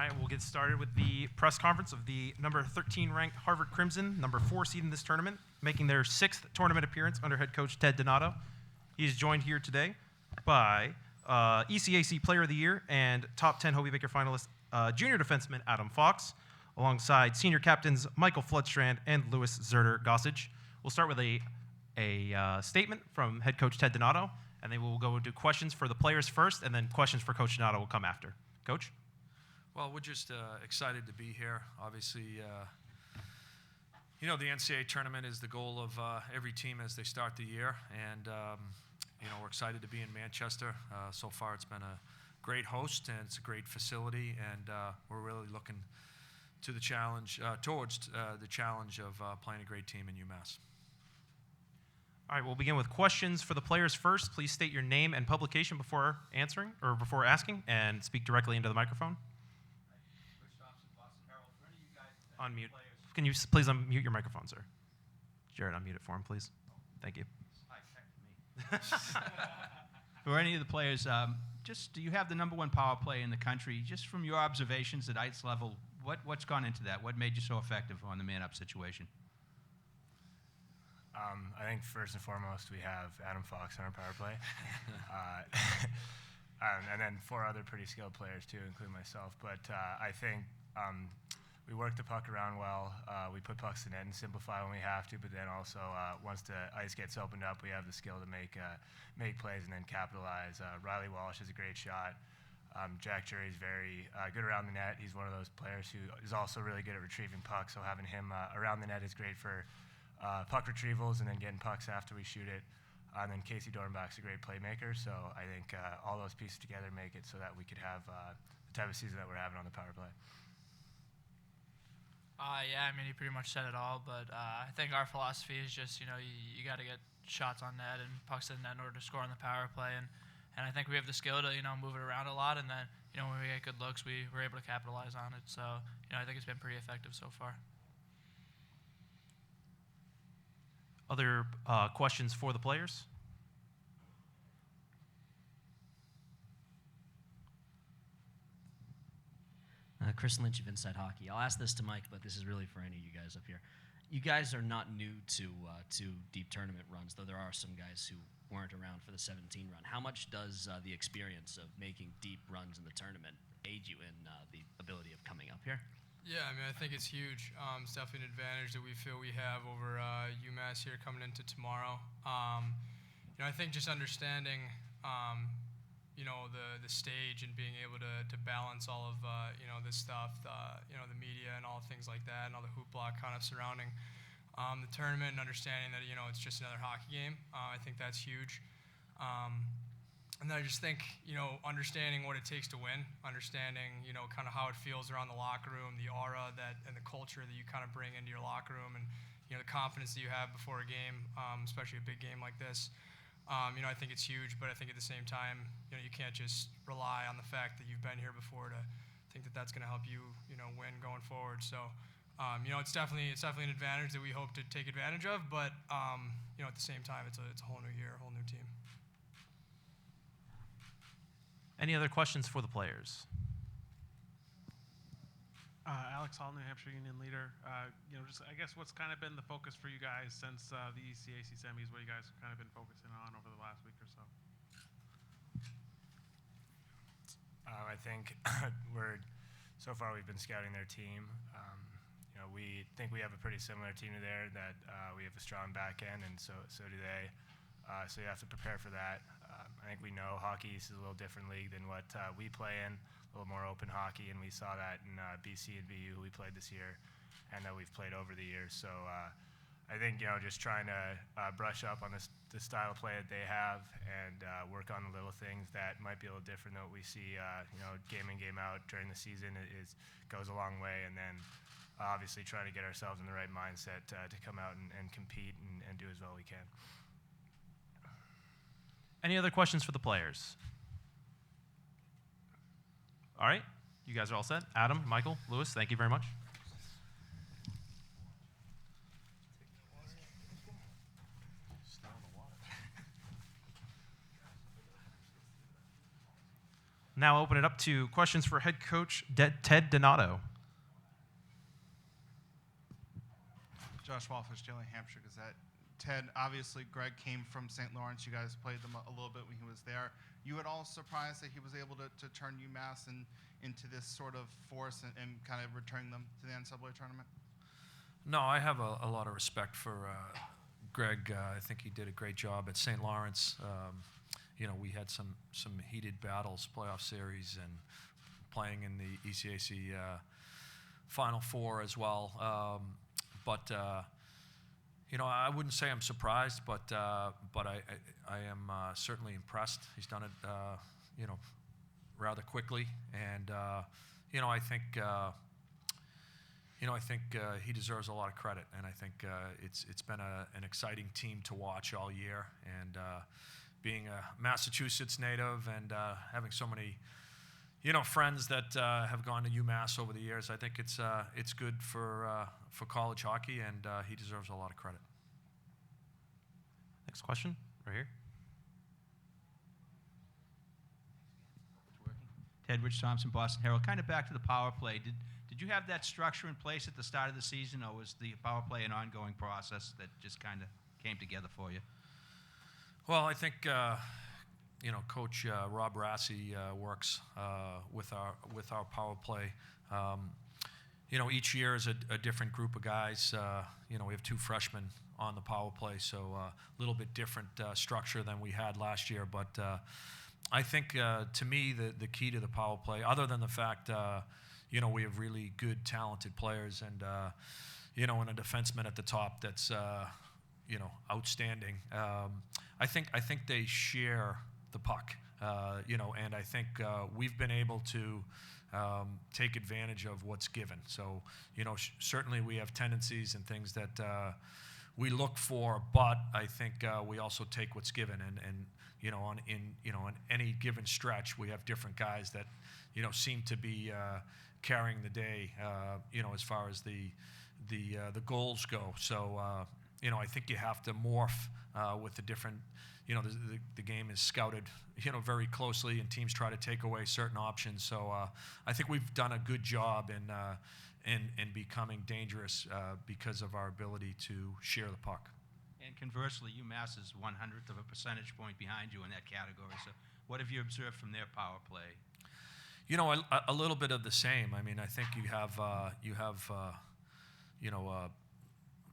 right, we'll get started with the press conference of the number 13 ranked Harvard Crimson, number 4 seed in this tournament, making their 6th tournament appearance under head coach Ted Donato. He is joined here today by ECAC Player of the Year and top 10 Hobie Baker finalist junior defenseman Adam Fox, alongside senior captains Michael Floodstrand and Louis Zerder-Gossage. We'll start with a statement from head coach Ted Donato, and then we'll go into questions for the players first, and then questions for Coach Donato will come after. Coach? Well, we're just excited to be here. Obviously, the NCAA tournament is the goal of every team as they start the year, and we're excited to be in Manchester. So far, it's been a great host, and it's a great facility, and we're really looking to the challenge, towards the challenge of playing a great team in UMass. All right, we'll begin with questions for the players first. Please state your name and publication before answering or before asking, and speak directly into the microphone. Unmute. Can you please unmute your microphone, sir? Jared, unmute it for him, please. Thank you. For any of the players, do you have the #1 power play in the country? Just from your observations at ice level, what's gone into that? What made you so effective on the man-up situation? I think first and foremost we have Adam Fox on our power play, and then 4 other pretty skilled players too, including myself. But I think we work the puck around well. We put pucks in net and simplify when we have to, but then also once the ice gets opened up, we have the skill to make plays and then capitalize. Riley Walsh is a great shot. Jack Jury's very good around the net. He's one of those players who is also really good at retrieving pucks, so having him around the net is great for puck retrievals and then getting pucks after we shoot it. And then Casey Dornbach's a great playmaker, so I think all those pieces together make it so that we could have the type of season that we're having on the power play. He pretty much said it all, but I think our philosophy is just, you got to get shots on net and pucks in net in order to score on the power play, and I think we have the skill to, move it around a lot, and then, when we get good looks, we're able to capitalize on it, so, I think it's been pretty effective so far. Other questions for the players? Chris Lynch of Inside Hockey. I'll ask this to Mike, but this is really for any of you guys up here. You guys are not new to deep tournament runs, though there are some guys who weren't around for the 17 run. How much does the experience of making deep runs in the tournament aid you in the ability of coming up here? Yeah, I think it's huge. It's definitely an advantage that we feel we have over UMass here coming into tomorrow. I think just understanding the stage and being able to balance all of this stuff, the media and all things like that, and all the hoopla kind of surrounding the tournament, and understanding that it's just another hockey game. I think that's huge. And then I just think understanding what it takes to win, understanding kind of how it feels around the locker room, the aura and the culture that you kind of bring into your locker room, and the confidence that you have before a game, especially a big game like this. I think it's huge, but I think at the same time, you can't just rely on the fact that you've been here before to think that that's going to help you, win going forward. So, it's definitely an advantage that we hope to take advantage of, but at the same time, it's a whole new year, a whole new team. Any other questions for the players? Alex Hall, New Hampshire Union leader. I guess what's kind of been the focus for you guys since the ECAC semis, what you guys have kind of been focusing on over the last week or so? I think so far we've been scouting their team. We think we have a pretty similar team to there, that we have a strong back end, and so do they. So you have to prepare for that. I think we know Hockey East is a little different league than what we play in, a little more open hockey, and we saw that in BC and BU, who we played this year, and that we've played over the years. So I think just trying to brush up on the style of play that they have, and work on the little things that might be a little different than what we see game in, game out during the season goes a long way. And then obviously trying to get ourselves in the right mindset to come out and compete and do as well as we can. Any other questions for the players? All right, you guys are all set. Adam, Michael, Louis, thank you very much. Now open it up to questions for head coach Ted Donato. Josh Walfish, Daily Hampshire Gazette. Ted, obviously Greg came from St. Lawrence. You guys played them a little bit when he was there. You at all surprised that he was able to turn UMass into this sort of force and kind of returning them to the NCAA tournament? No, I have a lot of respect for Greg. I think he did a great job at St. Lawrence. We had some heated battles, playoff series, and playing in the ECAC Final Four as well. I wouldn't say I'm surprised, but I am certainly impressed. He's done it, rather quickly, and I think he deserves a lot of credit, and I think it's been an exciting team to watch all year, and being a Massachusetts native and having so many friends that have gone to UMass over the years, I think it's good for college hockey, and he deserves a lot of credit. Next question, right here. Ted, Rich Thompson, Boston Herald. Kind of back to the power play. Did you have that structure in place at the start of the season, or was the power play an ongoing process that just kind of came together for you? Well, I think Coach Rob Rassi works with our power play. Each year is a different group of guys. We have 2 freshmen on the power play, so a little bit different structure than we had last year. But I think, to me, the key to the power play, other than the fact, we have really good, talented players, and and a defenseman at the top that's outstanding. I think they share the puck, and I think we've been able to take advantage of what's given. So, certainly we have tendencies and things that we look for, but I think we also take what's given, and in any given stretch, we have different guys that seem to be carrying the day, as far as the goals go. So, I think you have to morph with the different. The game is scouted, very closely, and teams try to take away certain options. So I think we've done a good job in becoming dangerous because of our ability to share the puck. And conversely, UMass is 1/100th of a percentage point behind you in that category. So what have you observed from their power play? A little bit of the same. I mean, I think you have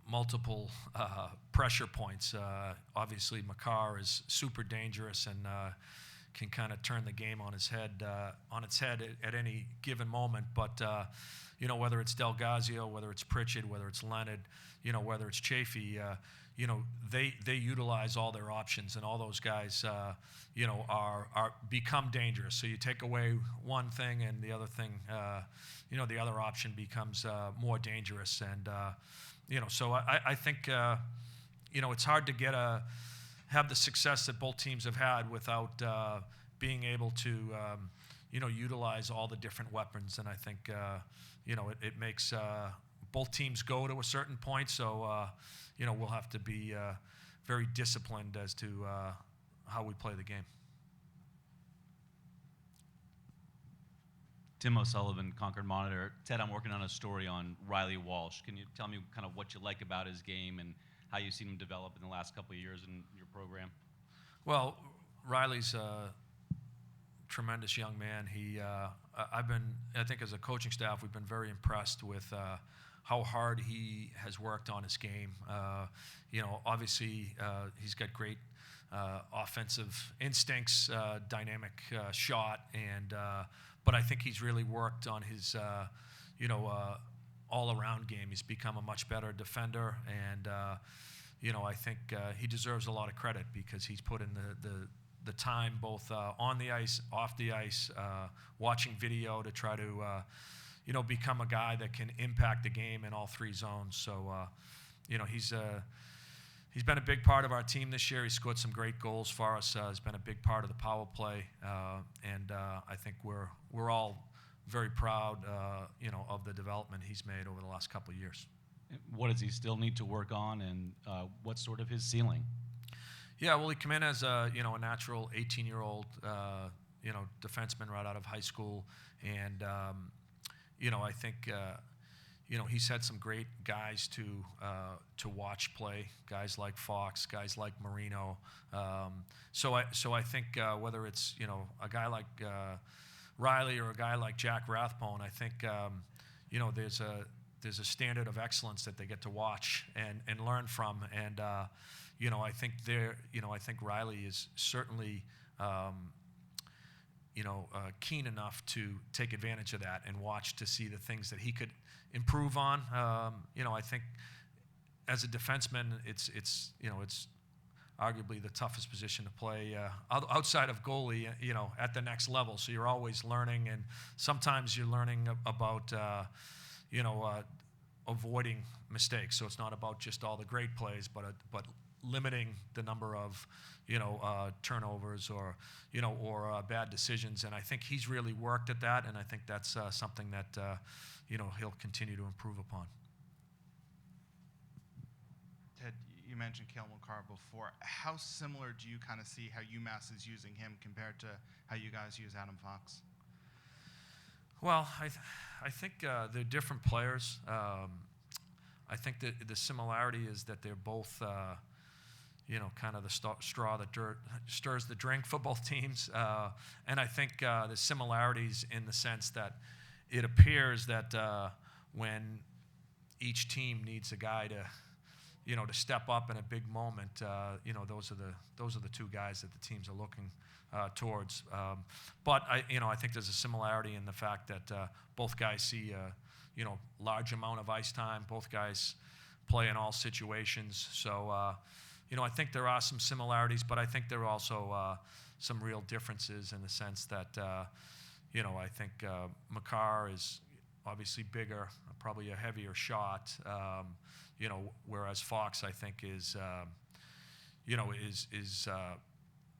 multiple pressure points. Obviously, Makar is super dangerous and can kind of turn the game on its head at any given moment. But whether it's Delgazio, whether it's Pritchard, whether it's Leonard, whether it's Chafee, they utilize all their options, and all those guys are become dangerous. So you take away one thing, and the other thing, the other option becomes more dangerous. And so I think it's hard to have the success that both teams have had without being able to utilize all the different weapons. And I think it makes both teams go to a certain point. So we'll have to be very disciplined as to how we play the game. Tim O'Sullivan, Concord Monitor. Ted, I'm working on a story on Riley Walsh. Can you tell me kind of what you like about his game and how you've seen him develop in the last couple of years in your program? Well, Riley's a tremendous young man. I think as a coaching staff, we've been very impressed with how hard he has worked on his game. Obviously, he's got great offensive instincts, dynamic shot, and but I think he's really worked on his, all-around game. He's become a much better defender, and I think he deserves a lot of credit because he's put in the time both on the ice, off the ice, watching video to try to, become a guy that can impact the game in all 3 zones. So, he's been a big part of our team this year. He scored some great goals for us. He's been a big part of the power play, and I think we're all very proud, of the development he's made over the last couple of years. What does he still need to work on, and what's sort of his ceiling? Yeah, well, he came in as a natural 18-year-old, defenseman right out of high school, and I think he's had some great guys to watch play, guys like Fox, guys like Marino. So I think whether it's a guy like Riley or a guy like Jack Rathbone, I think there's a standard of excellence that they get to watch and learn from, and I think Riley is certainly keen enough to take advantage of that and watch to see the things that he could improve on. I think as a defenseman, it's arguably the toughest position to play outside of goalie, at the next level. So you're always learning, and sometimes you're learning about, avoiding mistakes. So it's not about just all the great plays, but limiting the number of, turnovers or bad decisions. And I think he's really worked at that, and I think that's something that, he'll continue to improve upon. Ted, you mentioned Cale Makar before. How similar do you kind of see how UMass is using him compared to how you guys use Adam Fox? Well, I think they're different players. I think that the similarity is that they're both, kind of the straw that stirs the drink for both teams. And I think the similarities in the sense that it appears that when each team needs a guy to step up in a big moment, those are the two guys that the teams are looking towards. But I think there's a similarity in the fact that both guys see large amount of ice time. Both guys play in all situations. So I think there are some similarities, but I think there are also some real differences in the sense that I think Makar is obviously bigger, probably a heavier shot. Whereas Fox, I think, is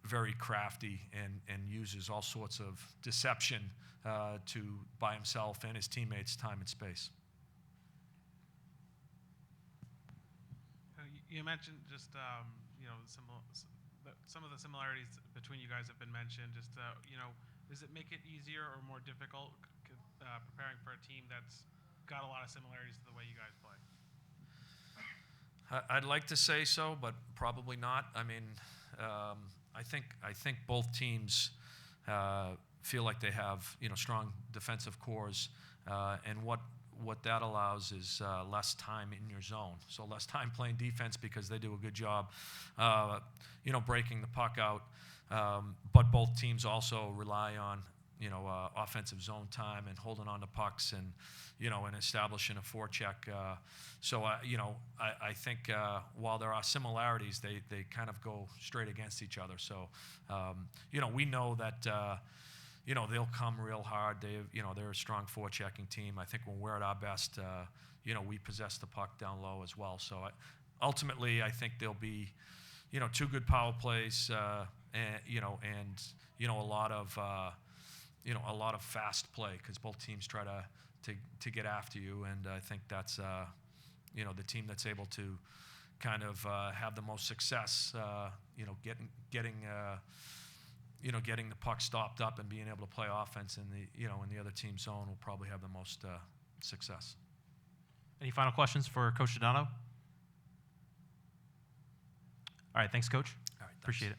very crafty and uses all sorts of deception to buy himself and his teammates time and space. You mentioned just some of the similarities between you guys have been mentioned. Just does it make it easier or more difficult preparing for a team that's got a lot of similarities to the way you guys play? I'd like to say so, but probably not. I mean, I think both teams feel like they have strong defensive cores, and what that allows is less time in your zone. So less time playing defense because they do a good job, breaking the puck out. But both teams also rely on offensive zone time and holding on to pucks and and establishing a forecheck. So I think while there are similarities, they kind of go straight against each other. So we know that they'll come real hard. They're a strong forechecking team. I think when we're at our best, we possess the puck down low as well. So ultimately, I think there'll be two good power plays, and a lot of fast play because both teams try to get after you, and I think that's the team that's able to kind of have the most success, getting the puck stopped up and being able to play offense in the other team's zone will probably have the most success. Any final questions for Coach Donato? All right, thanks, Coach. All right, thanks. Appreciate it.